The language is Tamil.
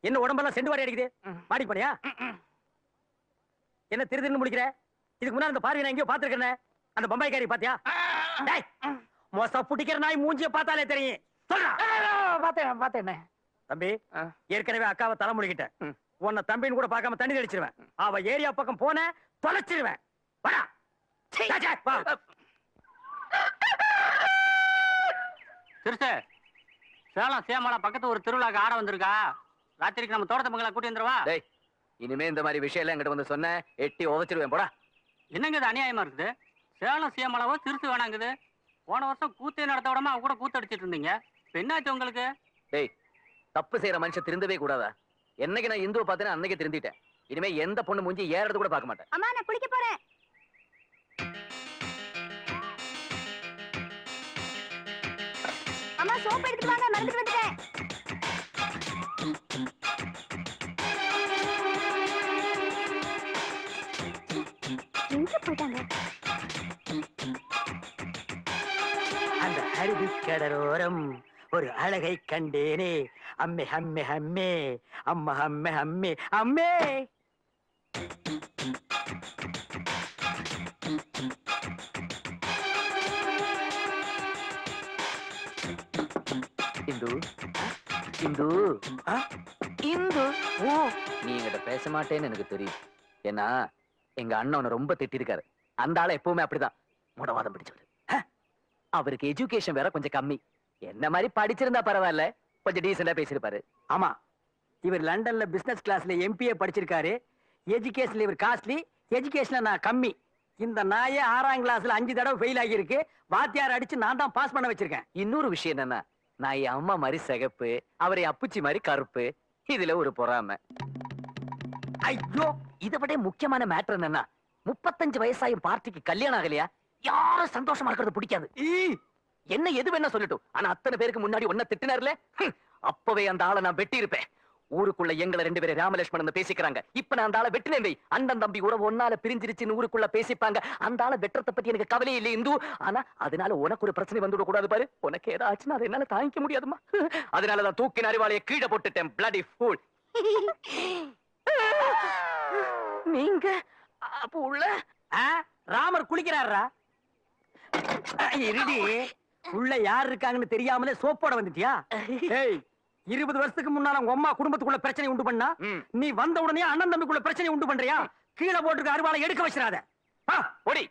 என்ன உடம்பெல்லாம் செண்டு வாரி அடிக்குது? மாடி போனியா? என்ன திருதின்னு முடிக்கிற? இதுக்கு முன்னாடி அந்த பார்வை நான் எங்கேயோ பாத்துருக்கேன். அந்த பம்பாய்க்காரி பாத்தியா? மோசா புடிக்கிற நாய் மூஞ்சிய பார்த்தாலே தெரியும். சொல்றா. பாத்தேன் தம்பி, ஏற்கனவே அக்காவை தலை முடிக்கிட்டேன். உன்னை தம்பின்னு கூட பார்க்காம தண்ணி தெளிச்சிருவேன். அவ ஏரியா பக்கம் போன தொலைச்சிருவேன். வாடா. சிறுசு, சேலம் சேமலா பக்கத்து ஒரு திருவிழாக்கு ஆட வந்திருக்கா. ராத்திரிக்கு நம்ம தோட்டத்தை மங்களா கூட்டி வந்துருவா. இனிமே இந்த மாதிரி விஷயம் எல்லாம் என்கிட்ட வந்து சொன்ன எட்டி உதச்சிருவேன். போடா. என்னங்க இது அநியாயமா இருக்குது? சேலம் சேமலாவோ சிறுசு வேணாங்குது. போன வருஷம் கூத்தே நடத்த விடாம அவ கூட கூத்தடிச்சிட்டு இருந்தீங்க. என்னாச்சு உங்களுக்கு? தப்பு செய்யற மனுஷன் திருந்தவே கூடாதா? என்னைக்கு நான் இந்துவை பார்த்தேன்னு அன்னைக்கு திருந்திட்டேன். இனிமே எந்த பொண்ணு மூஞ்சி ஏறது கூட பார்க்க மாட்டேன். அம்மா, நான் குளிக்க போறேன். அம்மா, சோப்பு எடுத்துட்டு வாங்க, மறந்துட்டு வந்துட்டேன். எங்க போயிட்டாங்க? அந்த அருவி கடலோரம் ஒரு அழகை கண்டேனே. அம்மே அம்மே அம்மே, அம்மா அம்மே அம்மே அம்மே. இந்து இந்து இந்து, ஓ நீ என்கிட்ட பேச மாட்டேன்னு எனக்கு தெரியும். ஏன்னா எங்க அண்ணன் ரொம்ப திட்டிருக்காரு. அந்த ஆளை எப்பவுமே அப்படிதான் முடவாதம் பிடிச்சவரு. அவருக்கு எஜுகேஷன் வேற கொஞ்சம் கம்மி. என்ன மாதிரி படிச்சிருந்தா பரவாயில்ல, கொஞ்சம் டீசெண்டா பேசிருப்பாரு. ஆமா, இவர் லண்டன்ல பிசினஸ் கிளாஸ்ல எம்பிஏ படிச்சிருக்காரு. எஜுகேஷன்ல இவர் காஸ்ட்லி, எஜுகேஷன்ல நான் கம்மி. இந்த நாயே 6ஆம் கிளாஸ்ல 5 தடவை ஃபெயில் ஆகியிருக்கு. வாத்தியார் அடிச்சு நான் தான் பாஸ் பண்ண வச்சிருக்கேன். இன்னொரு விஷயம் என்னன்னா, நான் என் அம்மா மாதிரி சிகப்பு, அவரை அப்புச்சி மாதிரி கருப்பு. இதுல ஒரு பொறாமை. ஐயோ, இதை விட முக்கியமான மேட்டர் என்னன்னா, 35 வயசாயும் பார்ட்டிக்கு கல்யாணம் ஆகலையா? யாரும் சந்தோஷமா இருக்கிறது பிடிக்காது. என்ன எது வேணா சொல்லட்டும், ஆனா அத்தனை பேருக்கு முன்னாடி ஒன்ன திட்டினார்ல, அப்பவே அந்த ஆளை நான் வெட்டி இருப்பேன். ஊருக்குள்ள எங்களை 2 பேரும் ராமலட்சுமணன் பேசிக்கிறாங்க. இப்ப நான் அந்த ஆளை வெட்டினேன் வை. அண்ணன் தம்பி உறவு ஒன்னால பிரிஞ்சிருச்சுன்னு ஊருக்குள்ள பேசிப்பாங்க. அந்த ஆளை வெட்டுறத பத்தி எனக்கு கவலையே இல்லை இந்து. ஆனா அதனால உனக்கு ஒரு பிரச்சனை வந்துவிட கூடாது பாரு. உனக்கு ஏதாச்சுன்னா அதை என்னால தாங்கிக்க முடியாதுமா. அதனாலதான் தூக்கின அறிவாளைய கீழே போட்டுட்டேன். Bloody fool. நீங்க அப்ப உள்ள ராமர் குளிக்கிறாரா? இருடி, உள்ள யார் இருக்காங்கன்னு தெரியாமலே சோப்போட வந்துட்டியா? 20 வருஷத்துக்கு முன்னால உங்க அம்மா குடும்பத்துக்குள்ள பிரச்சனை உண்டு பண்ணா, நீ வந்த உடனே அண்ணன் தம்பிக்குள்ள பிரச்சனை உண்டு பண்றியா? கீழே போட்டுருக்க அருவாளை எடுக்க வச்சிடாத. ஓடி.